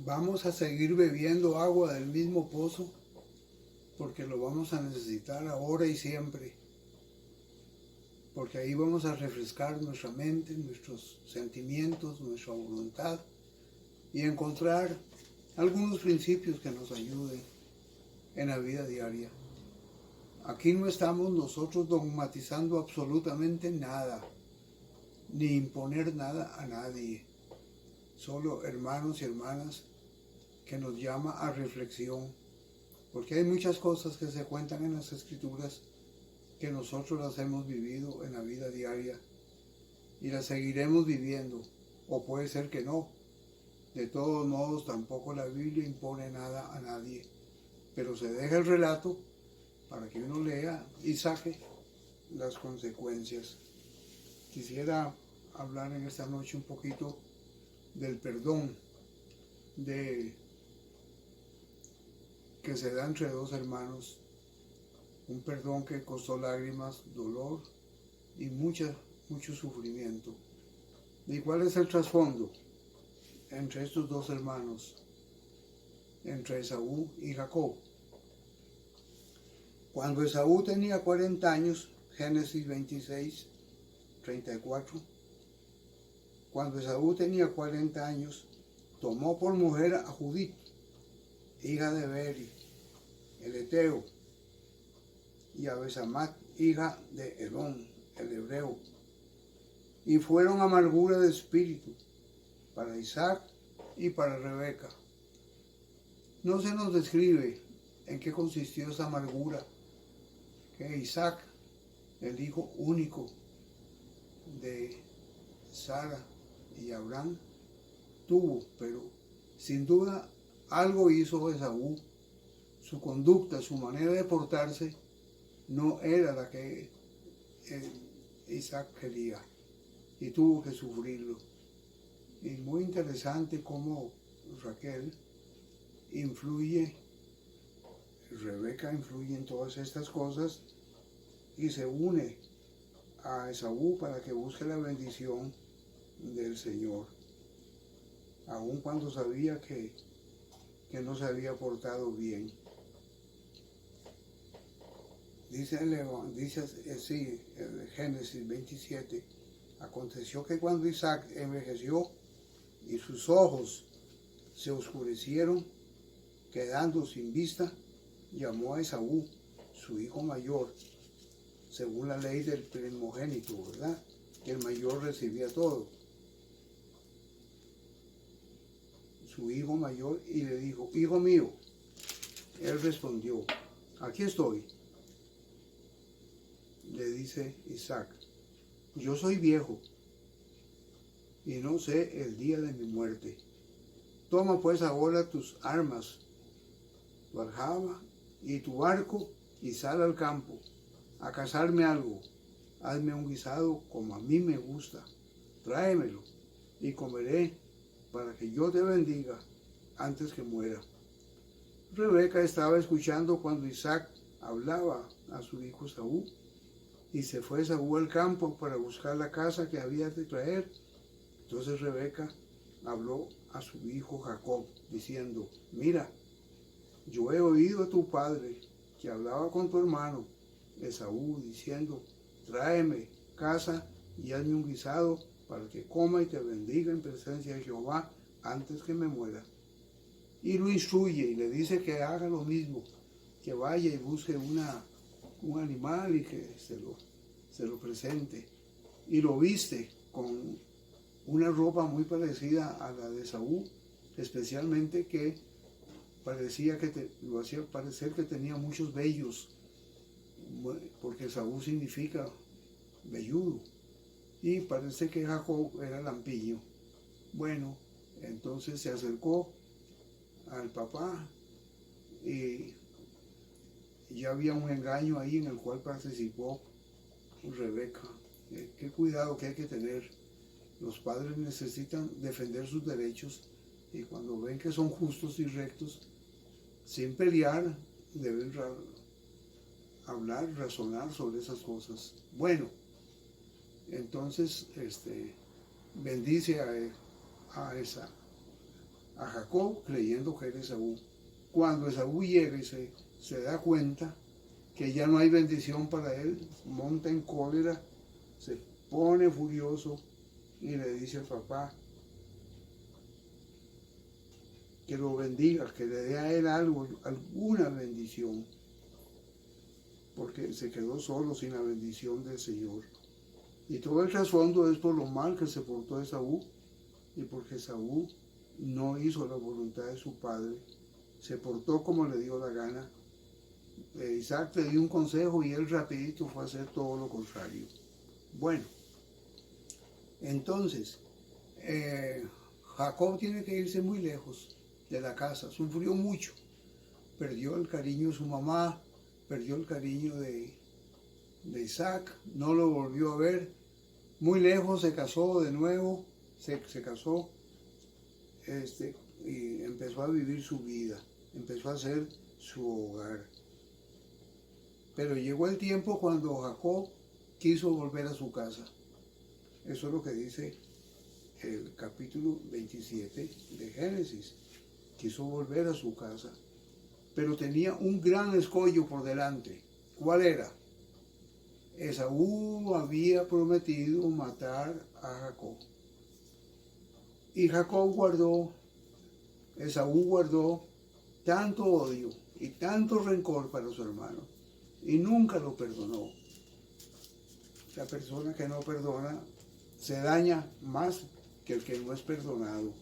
Vamos a seguir bebiendo agua del mismo pozo porque lo vamos a necesitar ahora y siempre. Porque ahí vamos a refrescar nuestra mente, nuestros sentimientos, nuestra voluntad y encontrar algunos principios que nos ayuden en la vida diaria. Aquí no estamos nosotros dogmatizando absolutamente nada, ni imponer nada a nadie. Solo hermanos y hermanas que nos llama a reflexión, porque hay muchas cosas que se cuentan en las Escrituras que nosotros las hemos vivido en la vida diaria y las seguiremos viviendo, o puede ser que no. De todos modos, tampoco la Biblia impone nada a nadie, pero se deja el relato para que uno lea y saque las consecuencias. Quisiera hablar en esta noche un poquito del perdón que se da entre dos hermanos, un perdón que costó lágrimas, dolor y mucho sufrimiento. ¿Y cuál es el trasfondo entre estos dos hermanos, entre Esaú y Jacob? Cuando Esaú tenía 40 años, Génesis 26, 34, cuando Esaú tenía 40 años, tomó por mujer a Judith, hija de Beri, el Eteo, y a Besamat, hija de Elón, el hebreo, y fueron amargura de espíritu para Isaac y para Rebeca. No se nos describe en qué consistió esa amargura que Isaac, el hijo único de Sara y Abraham, tuvo, pero sin duda algo hizo Esaú. Su conducta, su manera de portarse no era la que Isaac quería y tuvo que sufrirlo. Y muy interesante cómo Raquel influye, Rebeca influye en todas estas cosas y se une a Esaú para que busque la bendición del Señor, aun cuando sabía que no se había portado bien. Dice así, el Génesis 27, aconteció que cuando Isaac envejeció y sus ojos se oscurecieron, quedando sin vista, llamó a Esaú, su hijo mayor, según la ley del primogénito, ¿verdad? Que el mayor recibía todo. Su hijo mayor, y le dijo, hijo mío. Él respondió, aquí estoy. Le dice Isaac, yo soy viejo y no sé el día de mi muerte. Toma pues ahora tus armas, tu aljaba y tu arco, y sal al campo a cazarme algo. Hazme un guisado como a mí me gusta. Tráemelo y comeré para que yo te bendiga antes que muera. Rebeca estaba escuchando cuando Isaac hablaba a su hijo Esaú, y se fue Esaú al campo para buscar la caza que había de traer. Entonces Rebeca habló a su hijo Jacob, diciendo, mira, yo he oído a tu padre que hablaba con tu hermano Esaú, diciendo, tráeme caza y hazme un guisado para que coma y te bendiga en presencia de Jehová antes que me muera. Y lo instruye y le dice que haga lo mismo, que vaya y busque un animal y que se lo presente. Y lo viste con una ropa muy parecida a la de Esaú, especialmente que lo hacía parecer que tenía muchos vellos, porque Esaú significa velludo, y parece que Jacob era lampiño. Bueno, entonces se acercó al papá y ya había un engaño ahí en el cual participó Rebeca. Qué cuidado que hay que tener. Los padres necesitan defender sus derechos y cuando ven que son justos y rectos, sin pelear, deben hablar, razonar sobre esas cosas. Bueno, entonces bendice a a Jacob creyendo que era Esaú. Cuando Esaú llega y se da cuenta que ya no hay bendición para él, monta en cólera, se pone furioso y le dice al papá que lo bendiga, que le dé a él algo, alguna bendición, porque se quedó solo sin la bendición del Señor. Y todo el trasfondo es por lo mal que se portó Esaú y porque Esaú no hizo la voluntad de su padre, se portó como le dio la gana. Isaac le dio un consejo y él rapidito fue a hacer todo lo contrario. Bueno, entonces, Jacob tiene que irse muy lejos de la casa, sufrió mucho, perdió el cariño de su mamá, perdió el cariño de Isaac, no lo volvió a ver, muy lejos se casó de nuevo, se casó y empezó a vivir su vida, empezó a hacer su hogar. Pero llegó el tiempo cuando Jacob quiso volver a su casa. Eso es lo que dice el capítulo 27 de Génesis. Quiso volver a su casa, pero tenía un gran escollo por delante. ¿Cuál era? Esaú había prometido matar a Jacob. Y Esaú guardó tanto odio y tanto rencor para su hermano y nunca lo perdonó. La persona que no perdona se daña más que el que no es perdonado.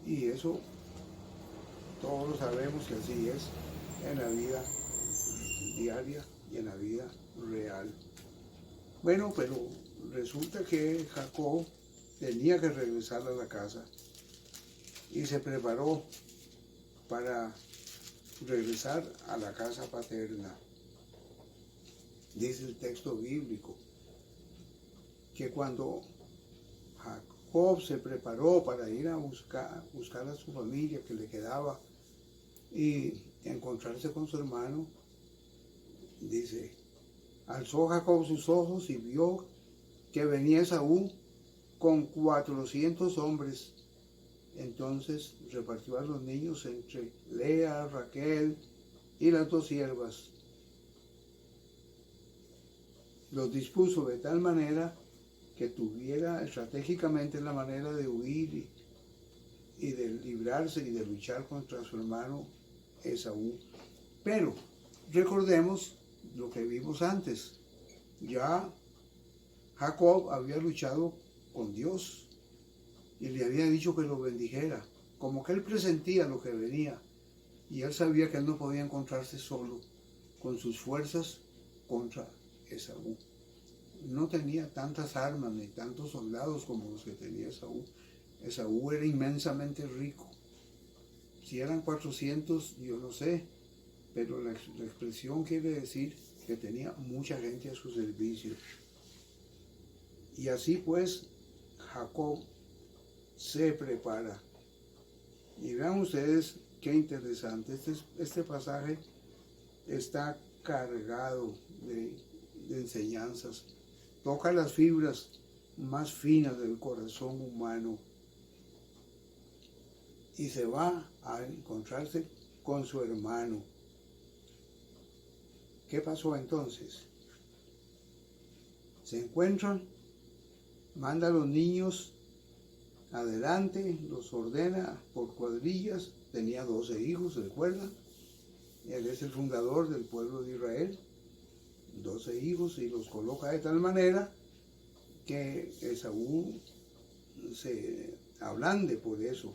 Y eso todos lo sabemos que así es en la vida diaria y en la vida real. Bueno, pero resulta que Jacob tenía que regresar a la casa y se preparó para regresar a la casa paterna. Dice el texto bíblico que cuando Jacob se preparó para ir a buscar a su familia que le quedaba y encontrarse con su hermano, dice, alzó Jacob sus ojos y vio que venía Esaú con 400 hombres. Entonces repartió a los niños entre Lea, Raquel y las 2 siervas. Los dispuso de tal manera que tuviera estratégicamente la manera de huir y de librarse y de luchar contra su hermano Esaú. Pero recordemos lo que vimos antes. Ya Jacob había luchado con Dios y le había dicho que lo bendijera, como que él presentía lo que venía y él sabía que él no podía encontrarse solo con sus fuerzas contra Esaú. No tenía tantas armas ni tantos soldados como los que tenía Esaú. Esaú era inmensamente rico. Si eran 400, yo no sé, pero la expresión quiere decir que tenía mucha gente a su servicio. Y así pues, Jacob se prepara. Y vean ustedes qué interesante. Este pasaje está cargado de enseñanzas. Toca las fibras más finas del corazón humano. Y se va a encontrarse con su hermano. ¿Qué pasó entonces? Se encuentran, manda a los niños adelante, los ordena por cuadrillas. Tenía 12 hijos, ¿recuerdan? Él es el fundador del pueblo de Israel. 12 hijos y los coloca de tal manera que Esaú se ablande por eso.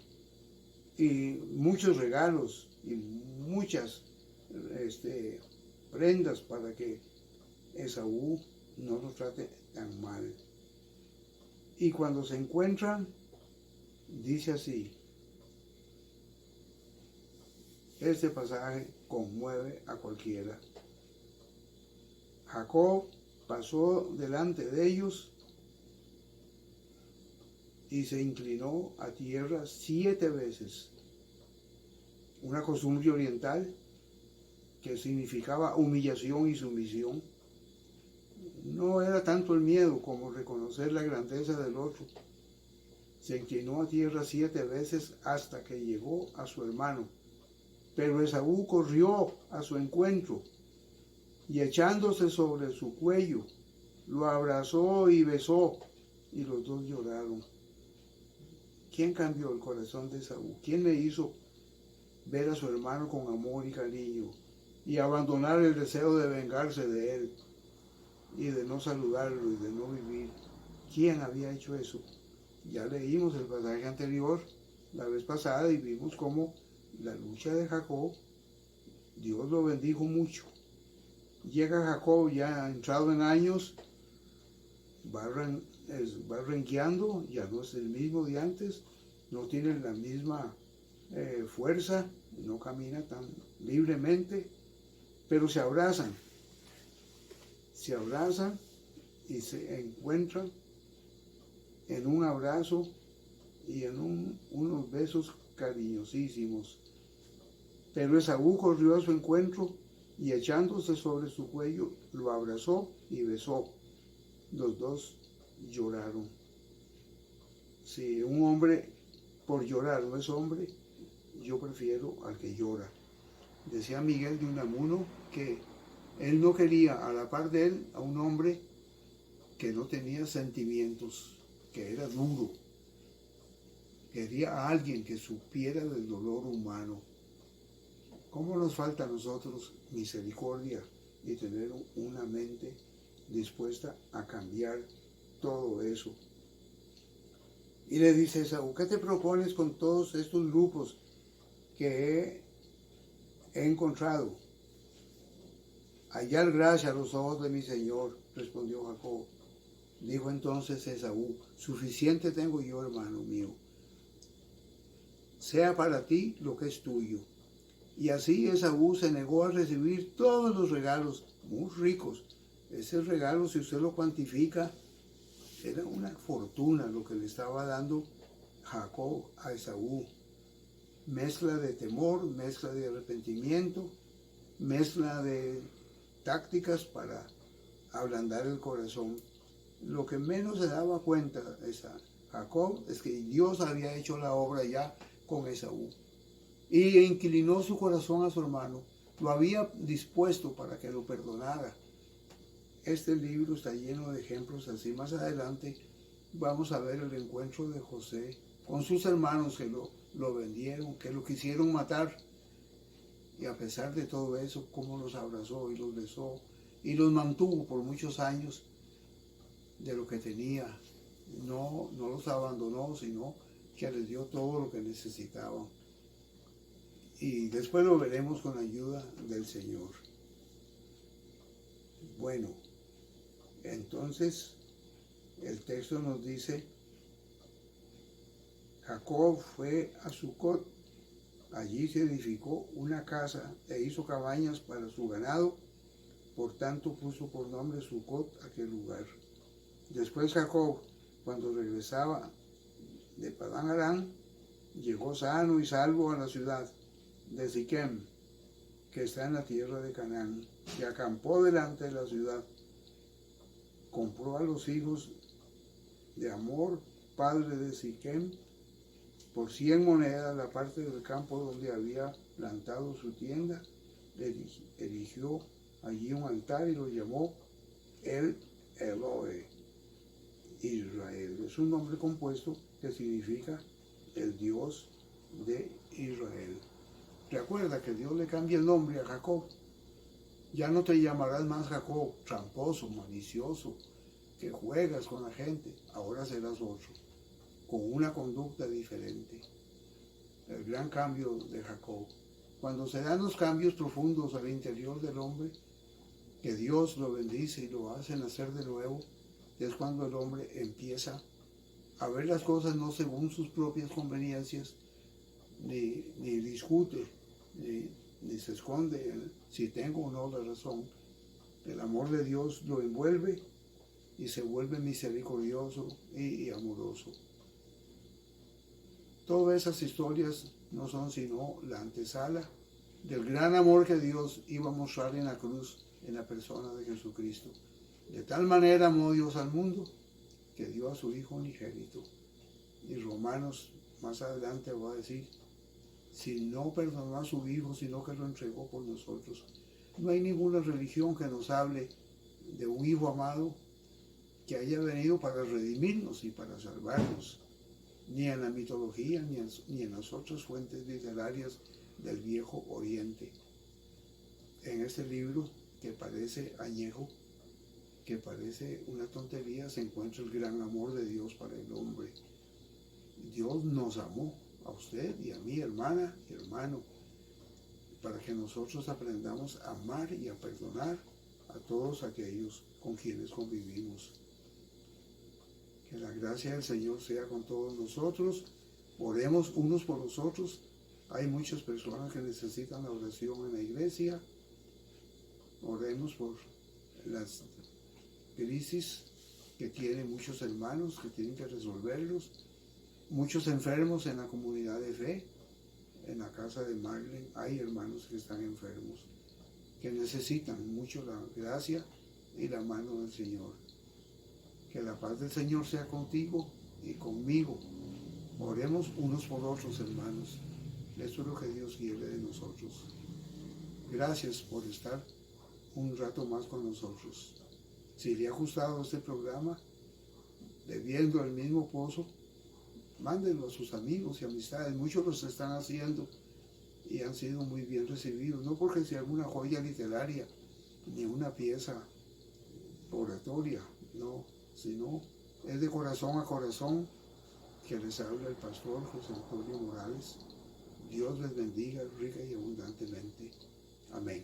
Y muchos regalos y muchas prendas para que Esaú no lo trate tan mal. Y cuando se encuentran, dice así, este pasaje conmueve a cualquiera. Jacob pasó delante de ellos y se inclinó a tierra 7 veces. Una costumbre oriental que significaba humillación y sumisión. No era tanto el miedo como reconocer la grandeza del otro. Se inclinó a tierra 7 veces hasta que llegó a su hermano. Pero Esaú corrió a su encuentro y echándose sobre su cuello, lo abrazó y besó, y los dos lloraron. ¿Quién cambió el corazón de Esaú? ¿Quién le hizo ver a su hermano con amor y cariño y abandonar el deseo de vengarse de él y de no saludarlo y de no vivir? ¿Quién había hecho eso? Ya leímos el pasaje anterior la vez pasada y vimos cómo la lucha de Jacob, Dios lo bendijo mucho. Llega Jacob ya entrado en años, va renqueando, ya no es el mismo de antes, no tiene la misma fuerza, no camina tan libremente, pero se abrazan y se encuentran en un abrazo y en unos besos cariñosísimos. Pero Esaú corrió a su encuentro y echándose sobre su cuello, lo abrazó y besó. Los dos lloraron. Si un hombre por llorar no es hombre, yo prefiero al que llora. Decía Miguel de Unamuno que él no quería a la par de él a un hombre que no tenía sentimientos, que era duro. Quería a alguien que supiera del dolor humano. ¿Cómo nos falta a nosotros misericordia y tener una mente dispuesta a cambiar todo eso? Y le dice Esaú, ¿qué te propones con todos estos grupos que he encontrado? Hallar gracia a los ojos de mi Señor, respondió Jacob. Dijo entonces Esaú, suficiente tengo yo, hermano mío. Sea para ti lo que es tuyo. Y así Esaú se negó a recibir todos los regalos muy ricos. Ese regalo, si usted lo cuantifica, era una fortuna lo que le estaba dando Jacob a Esaú. Mezcla de temor, mezcla de arrepentimiento, mezcla de tácticas para ablandar el corazón. Lo que menos se daba cuenta Jacob es que Dios había hecho la obra ya con Esaú. Y inclinó su corazón a su hermano, lo había dispuesto para que lo perdonara. Este libro está lleno de ejemplos así. Más adelante vamos a ver el encuentro de José con sus hermanos que lo vendieron, que lo quisieron matar. Y a pesar de todo eso, cómo los abrazó y los besó y los mantuvo por muchos años de lo que tenía. No los abandonó, sino que les dio todo lo que necesitaban. Y después lo veremos con la ayuda del Señor. Bueno, entonces el texto nos dice, Jacob fue a Sucot, allí se edificó una casa e hizo cabañas para su ganado, por tanto puso por nombre Sucot aquel lugar. Después Jacob, cuando regresaba de Padán Aram, llegó sano y salvo a la ciudad de Siquem, que está en la tierra de Canaán, y acampó delante de la ciudad. Compró a los hijos de Hamor, padre de Siquem, por 100 monedas la parte del campo donde había plantado su tienda. Erigió allí un altar y lo llamó El Elohe, Israel. Es un nombre compuesto que significa el Dios de Israel. Recuerda que Dios le cambia el nombre a Jacob. Ya no te llamarás más Jacob, tramposo, malicioso, que juegas con la gente. Ahora serás otro, con una conducta diferente. El gran cambio de Jacob. Cuando se dan los cambios profundos al interior del hombre, que Dios lo bendice y lo hace nacer de nuevo, es cuando el hombre empieza a ver las cosas no según sus propias conveniencias, ni discute, ni se esconde si tengo o no la razón. El amor de Dios lo envuelve y se vuelve misericordioso y amoroso. Todas esas historias no son sino la antesala del gran amor que Dios iba a mostrar en la cruz, en la persona de Jesucristo. De tal manera amó Dios al mundo que dio a su Hijo unigénito, Y Romanos más adelante va a decir, si no perdonó a su Hijo, sino que lo entregó por nosotros. No hay ninguna religión que nos hable de un Hijo amado que haya venido para redimirnos y para salvarnos, ni en la mitología, ni en las otras fuentes literarias del Viejo Oriente. En este libro, que parece añejo, que parece una tontería, se encuentra el gran amor de Dios para el hombre. Dios nos amó, a usted y a mí, hermana y hermano, para que nosotros aprendamos a amar y a perdonar a todos aquellos con quienes convivimos. Que la gracia del Señor sea con todos nosotros. Oremos unos por los otros. Hay muchas personas que necesitan la oración en la iglesia. Oremos por las crisis que tienen muchos hermanos que tienen que resolverlos. Muchos enfermos en la comunidad de fe. En la casa de Marlene hay hermanos que están enfermos, que necesitan mucho la gracia y la mano del Señor. Que la paz del Señor sea contigo y conmigo. Oremos unos por otros, hermanos. Esto es lo que Dios quiere de nosotros. Gracias por estar un rato más con nosotros. Si le ha gustado este programa, bebiendo el mismo pozo, mándenlo a sus amigos y amistades. Muchos los están haciendo y han sido muy bien recibidos. No porque sea alguna joya literaria ni una pieza oratoria, no, sino es de corazón a corazón que les habla el pastor José Antonio Morales. Dios les bendiga rica y abundantemente. Amén.